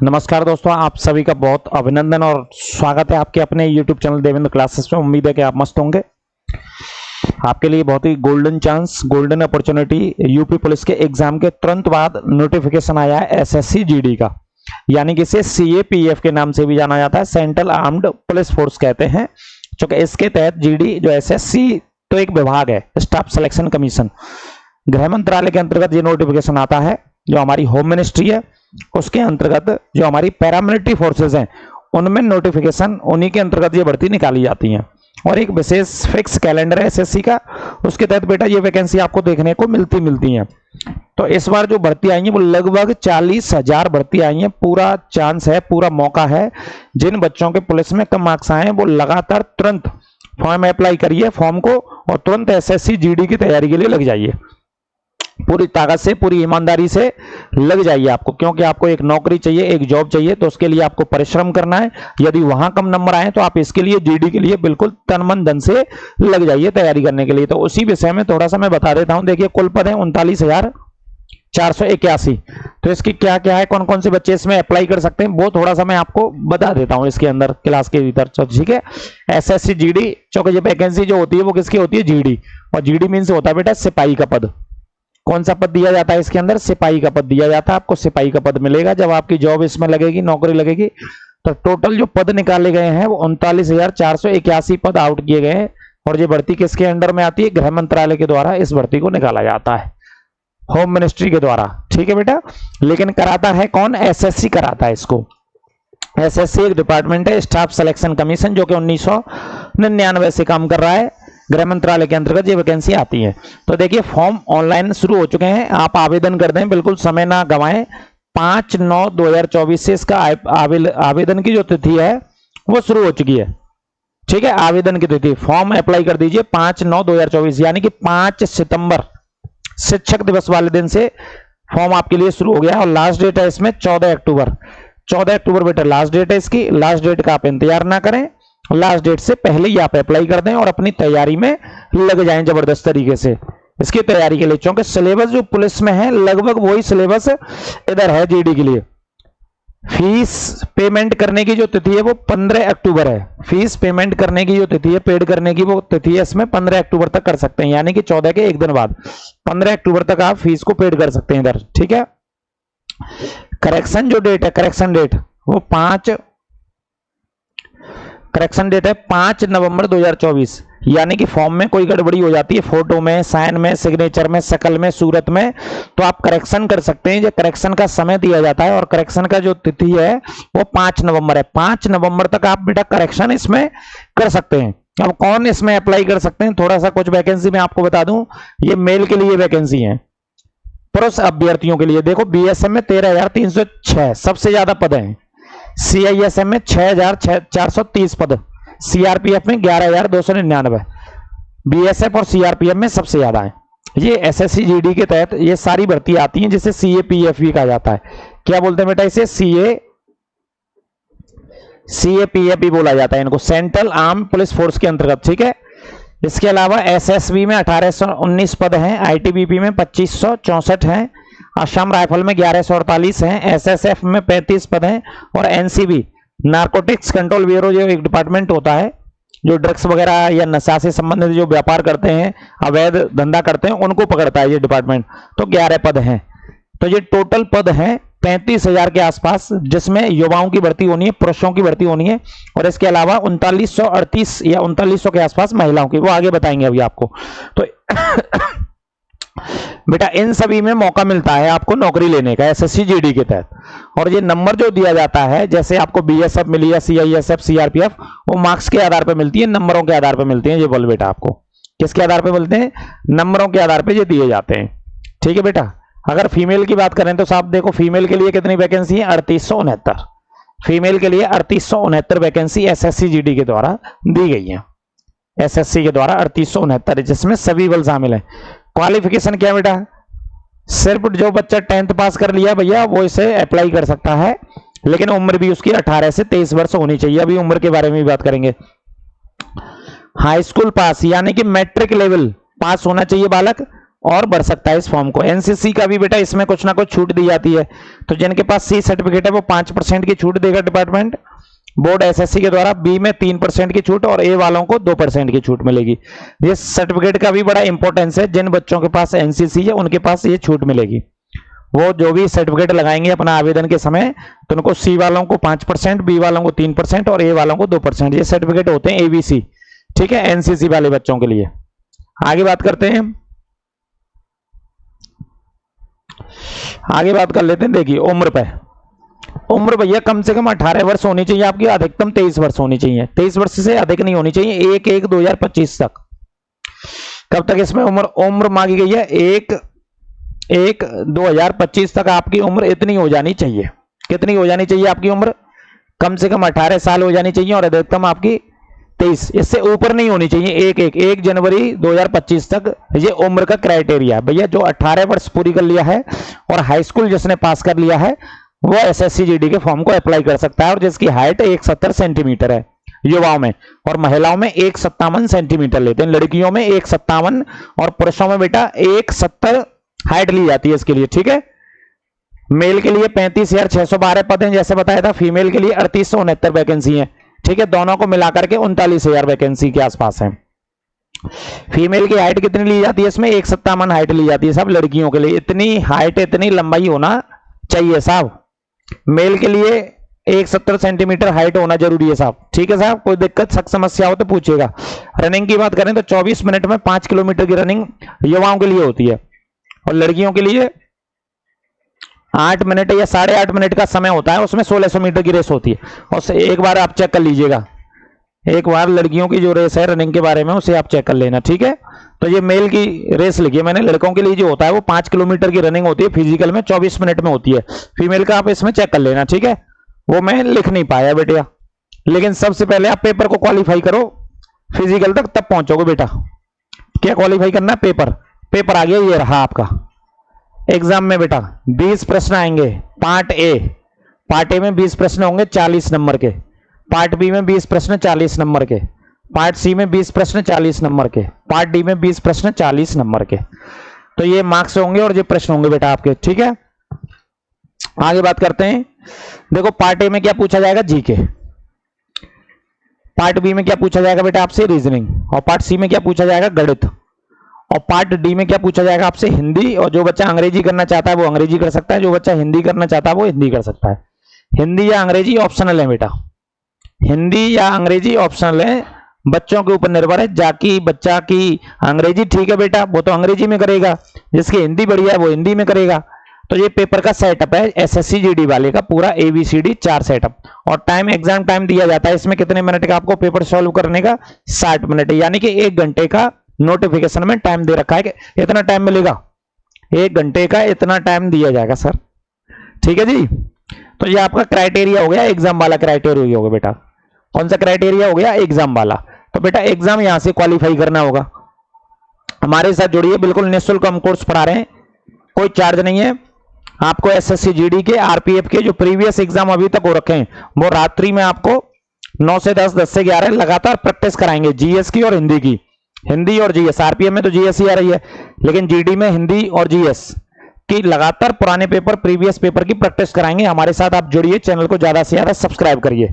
नमस्कार दोस्तों, आप सभी का बहुत अभिनंदन और स्वागत है आपके अपने YouTube चैनल देवेंद्र क्लासेस में। उम्मीद है कि आप मस्त होंगे। आपके लिए बहुत ही golden chance, golden opportunity, UP police के एग्जाम के तुरंत बाद नोटिफिकेशन आया है एसएससी जीडी का, यानी कि इसे सीएपीएफ के नाम से भी जाना जाता है, सेंट्रल आर्म्ड पुलिस फोर्स कहते हैं। क्योंकि इसके तहत जीडी जो एसएससी तो एक विभाग है, स्टाफ सिलेक्शन कमीशन, गृह मंत्रालय के अंतर्गत ये नोटिफिकेशन आता है। जो हमारी होम मिनिस्ट्री है उसके अंतर्गत जो हमारी पैरामिलिट्री फोर्सेस हैं उनमें नोटिफिकेशन, उन्हीं के अंतर्गत ये भर्ती निकाली जाती है। और एक विशेष फिक्स कैलेंडर है एसएससी का, उसके तहत बेटा ये वैकेंसी आपको देखने को मिलती हैं। तो इस बार जो भर्ती आई है वो लगभग 40,000 भर्ती आई है। पूरा चांस है, पूरा मौका है। जिन बच्चों के पुलिस में कम मार्क्स आए हैं वो लगातार तुरंत फॉर्म अप्लाई करिए फॉर्म को, और तुरंत एसएससी जीडी की तैयारी के लिए लग जाइए। पूरी ताकत से, पूरी ईमानदारी से लग जाइए आपको, क्योंकि आपको एक नौकरी चाहिए, एक जॉब चाहिए, तो उसके लिए आपको परिश्रम करना है। यदि वहां कम नंबर आए तो आप इसके लिए जीडी के लिए बिल्कुल तन मन धन से लग जाइए तैयारी करने के लिए। तो उसी विषय में थोड़ा सा मैं बता देता हूं। देखिए, कुल पद है 39,481। तो इसकी क्या क्या है, कौन कौन से बच्चे इसमें अप्लाई कर सकते हैं, वो थोड़ा सा मैं आपको बता देता हूं इसके अंदर क्लास के भीतर। ठीक है, एसएससी जीडी, क्योंकि ये वैकेंसी जो होती है वो किसकी होती है, जीडी। और जीडी मीन्स होता है बेटा सिपाही का पद। कौन सा पद दिया जाता है इसके अंदर, सिपाही का पद दिया जाता है। आपको सिपाही का पद मिलेगा जब आपकी जॉब इसमें लगेगी, नौकरी लगेगी। तो टोटल जो पद निकाले गए हैं वो 39,481 पद आउट किए गए हैं। और ये भर्ती किसके अंडर में आती है, गृह मंत्रालय के द्वारा इस भर्ती को निकाला जाता है, होम मिनिस्ट्री के द्वारा। ठीक है बेटा, लेकिन कराता है कौन, एसएससी कराता है इसको। एसएससी एक डिपार्टमेंट है, स्टाफ सिलेक्शन कमीशन, जो कि 1999 से काम कर रहा है। गृह मंत्रालय के अंतर्गत ये वैकेंसी आती है। तो देखिए, फॉर्म ऑनलाइन शुरू हो चुके हैं, आप आवेदन कर दें, बिल्कुल समय ना गंवाएं। 5/9/2024 से इसका आवेदन की जो तिथि है वो शुरू हो चुकी है। ठीक है, आवेदन की तिथि, फॉर्म अप्लाई कर दीजिए 5/9/2024, यानी कि 5 सितंबर शिक्षक दिवस वाले दिन से फॉर्म आपके लिए शुरू हो गया। और लास्ट डेट है इसमें 14 अक्टूबर। 14 अक्टूबर बेटा लास्ट डेट है इसकी। लास्ट डेट का आप इंतजार ना करें, लास्ट डेट से पहले ही आप अप्लाई कर दें और अपनी तैयारी में लग जाएं जबरदस्त तरीके से इसकी तैयारी के लिए। क्योंकि सिलेबस जो पुलिस में है लगभग वही सिलेबस इधर है जीडी के लिए। फीस पेमेंट करने की जो तिथि है वो 15 अक्टूबर है। फीस पेमेंट करने की जो तिथि है, पेड करने की वो तिथि है इसमें 15 अक्टूबर तक कर सकते हैं, यानी कि 14 के एक दिन बाद 15 अक्टूबर तक आप फीस को पेड कर सकते हैं इधर। ठीक है, करेक्शन जो डेट है, करेक्शन डेट वो 5 नवंबर 2024, यानी कि फॉर्म में कोई गड़बड़ी हो जाती है, फोटो में, साइन में, सिग्नेचर में, शकल में, सूरत में, तो आप करेक्शन कर सकते हैं। जो करेक्शन का समय दिया जाता है और करेक्शन का जो तिथि है वो 5 नवंबर है। 5 नवंबर तक आप बेटा करेक्शन इसमें कर सकते हैं। अब कौन इसमें अप्लाई कर सकते हैं, थोड़ा सा कुछ वैकेंसी मैं आपको बता दूं। ये मेल के लिए वैकेंसी है, पुरुष अभ्यर्थियों के लिए। देखो, बीएसएफ में 13,306 सबसे ज्यादा पद है, सीआईएसएफ में 6,430 पद, सीआरपीएफ में 11,299, बीएसएफ और सीआरपीएफ में सबसे ज्यादा है। ये एसएससी जीडी के तहत ये सारी भर्ती आती हैं, जिसे सीएपीएफ भी कहा जाता है। क्या बोलते हैं बेटा इसे, सीएपीएफ भी बोला जाता है इनको, सेंट्रल आर्म पुलिस फोर्स के अंतर्गत। ठीक है, इसके अलावा एसएसबी में 1819 पद हैं, आईटीबीपी में 2564 हैं, असम राइफल में 1148 हैं, एसएसएफ में 35 पद हैं, और एनसीबी नारकोटिक्स कंट्रोल ब्यूरो जो एक डिपार्टमेंट होता है जो ड्रग्स वगैरह या नशा से संबंधित जो व्यापार करते हैं, अवैध धंधा करते हैं, उनको पकड़ता है ये डिपार्टमेंट। तो 11 पद हैं। तो ये टोटल पद हैं 35,000 के आसपास, जिसमें युवाओं की भर्ती होनी है, पुरुषों की भर्ती होनी है, और इसके अलावा 3938 या 3900 के आसपास महिलाओं की, वो आगे बताएंगे अभी आपको। तो बेटा इन सभी में मौका मिलता है आपको नौकरी लेने का एसएससी जीडी के तहत। और ये नंबर जो दिया जाता है, जैसे आपको बीएसएफ मिली या सीआईएसएफ, सीआरपीएफ, वो मार्क्स के आधार पर मिलती है, नंबरों के आधार पर मिलती है। ये बोल बेटा आपको किसके आधार पर मिलते हैं, नंबरों के आधार पर ये दिए जाते हैं। ठीक है बेटा, अगर फीमेल की बात करें तो साहब देखो, फीमेल के लिए कितनी वैकेंसी है, 3869। फीमेल के लिए 3869 वैकेंसी एसएससी जीडी के द्वारा दी गई है। एसएससी के द्वारा 3869, जिसमें सभी बल शामिल है। क्वालिफिकेशन क्या बेटा, सिर्फ जो बच्चा 10th पास कर लिया भैया वो इसे अप्लाई कर सकता है, लेकिन उम्र भी उसकी 18 से 23 वर्ष होनी चाहिए। अभी उम्र के बारे में भी बात करेंगे। हाई स्कूल पास यानी कि मैट्रिक लेवल पास होना चाहिए बालक, और बढ़ सकता है इस फॉर्म को। एनसीसी का भी बेटा इसमें कुछ ना कुछ छूट दी जाती है, तो जिनके पास सी सर्टिफिकेट है वो 5% की छूट देगा डिपार्टमेंट बोर्ड एसएससी के द्वारा, बी में 3% की छूट और ए वालों को 2% की छूट मिलेगी। ये सर्टिफिकेट का भी बड़ा इंपॉर्टेंस है, जिन बच्चों के पास एनसीसी है उनके पास ये छूट मिलेगी। वो जो भी सर्टिफिकेट लगाएंगे अपना आवेदन के समय तो उनको सी वालों को 5%, बी वालों को 3% और ए वालों को 2%, ये सर्टिफिकेट होते हैं एबीसी, ठीक है, एनसीसी वाले बच्चों के लिए। आगे बात करते हैं, आगे बात कर लेते हैं। देखिए उम्र पे, उम्र भैया कम से कम 18 वर्ष होनी चाहिए आपकी, अधिकतम 23 वर्ष होनी चाहिए, 23 वर्ष से अधिक नहीं होनी चाहिए। 1/1/2025 तक, कब तक इसमें उम्र मांगी गई है? 1/1/2025 तक आपकी उम्र इतनी हो जानी चाहिए। कितनी हो जानी चाहिए आपकी उम्र? कम से कम 18 साल हो जानी चाहिए और अधिकतम आपकी 23, इससे ऊपर नहीं होनी चाहिए। 1 जनवरी 2025 तक ये उम्र का क्राइटेरिया है भैया। जो 18 वर्ष पूरी कर लिया है और हाई स्कूल जिसने पास कर लिया है वो एसएससी जीडी के फॉर्म को अप्लाई कर सकता है, और जिसकी हाइट 170 सेंटीमीटर है युवाओं में, और महिलाओं में 157 सेंटीमीटर लेते हैं। लड़कियों में 157 और पुरुषों में बेटा 170 हाइट ली जाती है इसके लिए, ठीक है। मेल के लिए 35,612 पद हैं जैसे बताया था, फीमेल के लिए 3869 वैकेंसी है, ठीक है। दोनों को मिलाकर के 39,000 वैकेंसी के आसपास है। फीमेल की हाइट कितनी ली जाती है इसमें? 157 हाइट ली जाती है सब लड़कियों के लिए। इतनी हाइट, इतनी लंबाई होना चाहिए साहब। मेल के लिए 170 सेंटीमीटर हाइट होना जरूरी है साहब, ठीक है साहब। कोई दिक्कत सख्त समस्या हो तो पूछिएगा। रनिंग की बात करें तो 24 मिनट में 5 किलोमीटर की रनिंग युवाओं के लिए होती है, और लड़कियों के लिए 8 मिनट या 8.5 मिनट का समय होता है, उसमें 1600 मीटर की रेस होती है। और एक बार आप चेक कर लीजिएगा, एक बार लड़कियों की जो रेस है रनिंग के बारे में उसे आप चेक कर लेना, ठीक है। तो ये मेल की रेस लिखी है मैंने। लड़कों के लिए जो होता है वो 5 किलोमीटर की रनिंग होती है फिजिकल में, 24 मिनट में होती है। फीमेल का आप इसमें चेक कर लेना, ठीक है। वो मैं लिख नहीं पाया बेटिया, लेकिन सबसे पहले आप पेपर को क्वालिफाई करो, फिजिकल तक तब पहुंचोगे बेटा। क्या क्वालिफाई करना है? पेपर आ गया, ये रहा आपका एग्जाम में बेटा। 20 प्रश्न आएंगे पार्ट ए में 20 प्रश्न होंगे 40 नंबर के, पार्ट बी में 20 प्रश्न 40 नंबर के, पार्ट सी में 20 प्रश्न 40 नंबर के, पार्ट डी में 20 प्रश्न 40 नंबर के। तो ये मार्क्स होंगे और ये प्रश्न होंगे बेटा आपके, ठीक है। आगे बात करते हैं। देखो पार्ट ए में क्या पूछा जाएगा? जीके। पार्ट बी में क्या पूछा जाएगा बेटा आपसे? रीजनिंग। और पार्ट सी में क्या पूछा जाएगा? गणित। और पार्ट डी में क्या पूछा जाएगा आपसे? हिंदी। और जो बच्चा अंग्रेजी करना चाहता है वो अंग्रेजी कर सकता है, जो बच्चा हिंदी करना चाहता है वो हिंदी कर सकता है। हिंदी या अंग्रेजी ऑप्शनल है बेटा, हिंदी या अंग्रेजी ऑप्शनल है, बच्चों के ऊपर निर्भर है। जाकि बच्चा की अंग्रेजी ठीक है बेटा, वो तो अंग्रेजी में करेगा, जिसकी हिंदी बढ़िया है वो हिंदी में करेगा। तो ये पेपर का सेटअप है एसएससी जीडी वाले का, पूरा एबीसीडी 4 सेटअप। और टाइम, एग्जाम टाइम दिया जाता है इसमें कितने मिनट का आपको पेपर सॉल्व करने का? 60 मिनट, यानी कि 1 घंटे का नोटिफिकेशन में टाइम दे रखा है कि इतना टाइम मिलेगा, 1 घंटे का इतना टाइम दिया जाएगा सर, ठीक है जी। तो ये आपका क्राइटेरिया हो गया, एग्जाम वाला क्राइटेरिया हो गया बेटा। कौन सा क्राइटेरिया हो गया? एग्जाम वाला। तो बेटा एग्जाम यहां से क्वालिफाई करना होगा। हमारे साथ जुड़िए, बिल्कुल निःशुल्क हम कोर्स पढ़ा रहे हैं, कोई चार्ज नहीं है आपको। एसएससी जीडी के, आरपीएफ के जो प्रीवियस एग्जाम अभी तक हो रखे हैं वो रात्रि में आपको 9 से 10, 10 से 11 लगातार प्रैक्टिस कराएंगे, जीएस की और हिंदी की। हिंदी और जीएस, आरपीएफ में तो जीएस ही आ रही है, लेकिन जीडी में हिंदी और जीएस की लगातार पुराने पेपर, प्रीवियस पेपर की प्रैक्टिस कराएंगे। हमारे साथ आप जुड़िए, चैनल को ज्यादा से ज्यादा सब्सक्राइब करिए,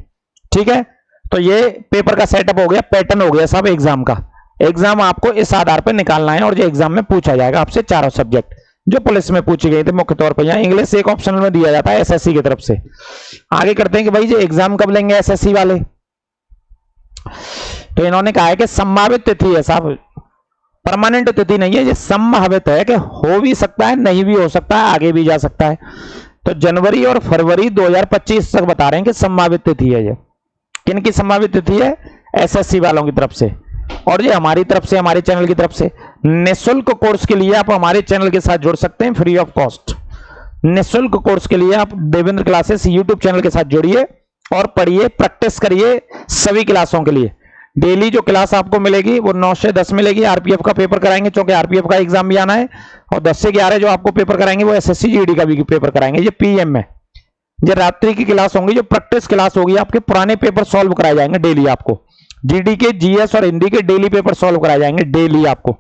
ठीक है। तो ये पेपर का सेटअप हो गया, पैटर्न हो गया सब एग्जाम का। एग्जाम आपको इस आधार पर निकालना है, और जो एग्जाम में पूछा जाएगा आपसे 4 सब्जेक्ट जो पुलिस में पूछी गई थी मुख्य तौर पर। यहाँ इंग्लिश एक ऑप्शनल में दिया जाता है एसएससी की तरफ से। आगे करते हैं कि भाई जो एग्जाम कब लेंगे एसएससी वाले, तो इन्होंने कहा है कि संभावित तिथि है साहब, परमानेंट तिथि नहीं है, ये संभावित है कि हो भी सकता है, नहीं भी हो सकता है, आगे भी जा सकता है। तो जनवरी और फरवरी 2025 तक बता रहे हैं कि संभावित तिथि है। ये किनकी संभावित तिथि है? एसएससी वालों की तरफ से, और ये हमारी तरफ से, हमारे चैनल की तरफ से। निःशुल्क कोर्स के लिए आप हमारे चैनल के साथ जुड़ सकते हैं, फ्री ऑफ कॉस्ट। निःशुल्क कोर्स के लिए आप देवेंद्र क्लासेस यूट्यूब चैनल के साथ जुड़िए और पढ़िए, प्रैक्टिस करिए सभी क्लासों के लिए। डेली जो क्लास आपको मिलेगी वो 9 से 10 मिलेगी। आरपीएफ का पेपर कराएंगे, क्योंकि आरपीएफ का एग्जाम भी आना है, और 10 से 11 जो आपको पेपर कराएंगे वो एसएससी जीडी का भी पेपर कराएंगे। ये पीएम में, ये रात्रि की क्लास होंगी, जो प्रैक्टिस क्लास होगी, आपके पुराने पेपर सॉल्व कराए जाएंगे डेली। आपको जीडी के, जीएस और हिंदी के डेली पेपर सॉल्व कराए जाएंगे डेली आपको,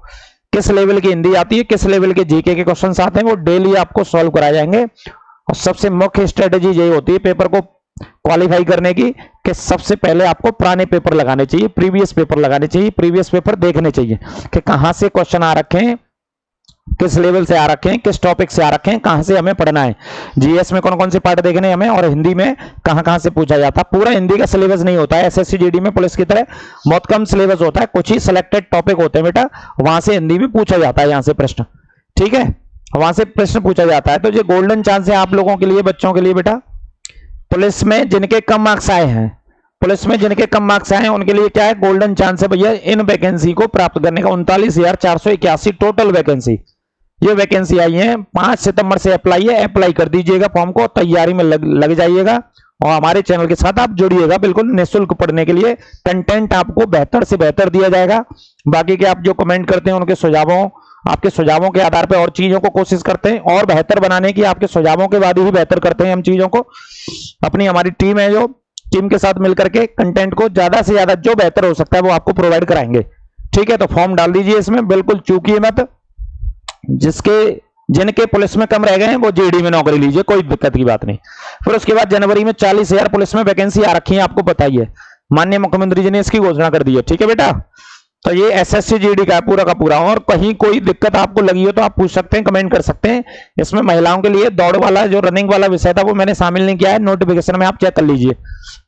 किस लेवल की हिंदी आती है, किस लेवल के जीके के क्वेश्चंस आते हैं, वो डेली आपको सॉल्व कराए जाएंगे। और सबसे मुख्य स्ट्रेटेजी यही होती है पेपर को क्वालिफाई करने की, कि सबसे पहले आपको पुराने पेपर लगाने चाहिए, प्रीवियस पेपर लगाने चाहिए, प्रीवियस पेपर देखने चाहिए कि कहां से क्वेश्चन आ रखे हैं, किस लेवल से आ रखे हैं, किस टॉपिक से आ रखे हैं, कहां से हमें पढ़ना है। जीएस में कौन कौन से पार्ट देखने हैं हमें, और हिंदी में कहां कहां से पूछा जाता है। पूरा हिंदी का सिलेबस नहीं होता है एसएससी जीडी में पुलिस की तरह, बहुत कम सिलेबस होता है, कुछ ही सिलेक्टेड टॉपिक होते हैं बेटा, वहां से हिंदी में पूछा जाता है, यहां से प्रश्न, ठीक है, वहां से प्रश्न पूछा जाता है। तो ये गोल्डन चांस है आप लोगों के लिए, बच्चों के लिए बेटा। पुलिस में जिनके कम मार्क्स आए हैं, पुलिस में जिनके कम मार्क्स आए हैं उनके लिए क्या है, गोल्डन चांस है भैया इन वैकेंसी को प्राप्त करने का। 39,481 टोटल वैकेंसी, ये वैकेंसी आई है। 5 सितंबर से अप्लाई है, अप्लाई कर दीजिएगा फॉर्म को, तैयारी में लग जाइएगा और हमारे चैनल के साथ आप जुड़िएगा बिल्कुल निःशुल्क पढ़ने के लिए। कंटेंट आपको बेहतर से बेहतर दिया जाएगा। बाकी के आप जो कमेंट करते हैं उनके सुझावों, आपके सुझावों के आधार पर और चीजों को कोशिश करते हैं और बेहतर बनाने की, आपके सुझावों के बाद ही बेहतर करते हैं हम चीजों को। अपनी हमारी टीम है जो, टीम के साथ मिलकर के कंटेंट को ज्यादा से ज्यादा जो बेहतर हो सकता है वो आपको प्रोवाइड कराएंगे, ठीक है। तो फॉर्म डाल दीजिए इसमें, बिल्कुल चूकिए मत। जिनके पुलिस में कम रह गए हैं वो जीडी में नौकरी लीजिए, कोई दिक्कत की बात नहीं। फिर उसके बाद जनवरी में 40,000 पुलिस में वैकेंसी आ रखी है, आपको बताइए, माननीय मुख्यमंत्री जी ने इसकी घोषणा कर दी है, ठीक है बेटा। तो ये एसएससी जीडी का पूरा का पूरा। और कहीं कोई दिक्कत आपको लगी हो तो आप पूछ सकते हैं, कमेंट कर सकते हैं। इसमें महिलाओं के लिए दौड़ वाला जो रनिंग वाला विषय था वो मैंने शामिल नहीं किया है, नोटिफिकेशन में आप चेक कर लीजिए।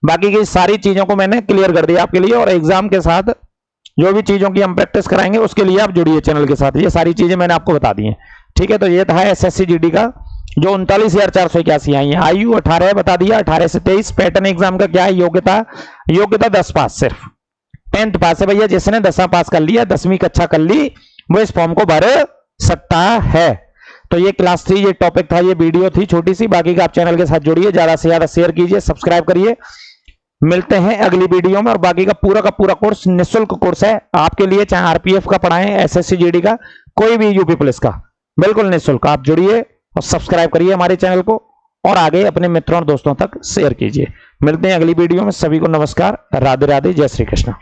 बाकी की सारी चीजों को मैंने क्लियर कर दिया आपके लिए। और एग्जाम के साथ जो भी चीजों की हम प्रैक्टिस कराएंगे उसके लिए आप जुड़िए चैनल के साथ, ये सारी चीजें मैंने आपको बता दी हैं, ठीक है। तो ये था एसएससी जीडी का जो 39,481 आई है। आयु 18 है, बता दिया, 18 से 23। पैटर्न एग्जाम का क्या है, योग्यता 10 पास, सिर्फ 10th पास है भैया। जिसने 10वां पास कर लिया, 10वीं कक्षा कर ली, वो इस फॉर्म को भर सकता है। तो ये क्लास 3 ये टॉपिक था, ये वीडियो थी छोटी सी। बाकी का आप चैनल के साथ जुड़िए, ज्यादा से ज्यादा शेयर कीजिए, सब्सक्राइब करिए। मिलते हैं अगली वीडियो में। और बाकी का पूरा कोर्स निःशुल्क कोर्स है आपके लिए, चाहे आरपीएफ का पढ़ाएं, एसएससी जीडी का, कोई भी यूपी पुलिस का, बिल्कुल निःशुल्क। आप जुड़िए और सब्सक्राइब करिए हमारे चैनल को और आगे अपने मित्रों और दोस्तों तक शेयर कीजिए। मिलते हैं अगली वीडियो में। सभी को नमस्कार, राधे राधे, जय श्री कृष्ण।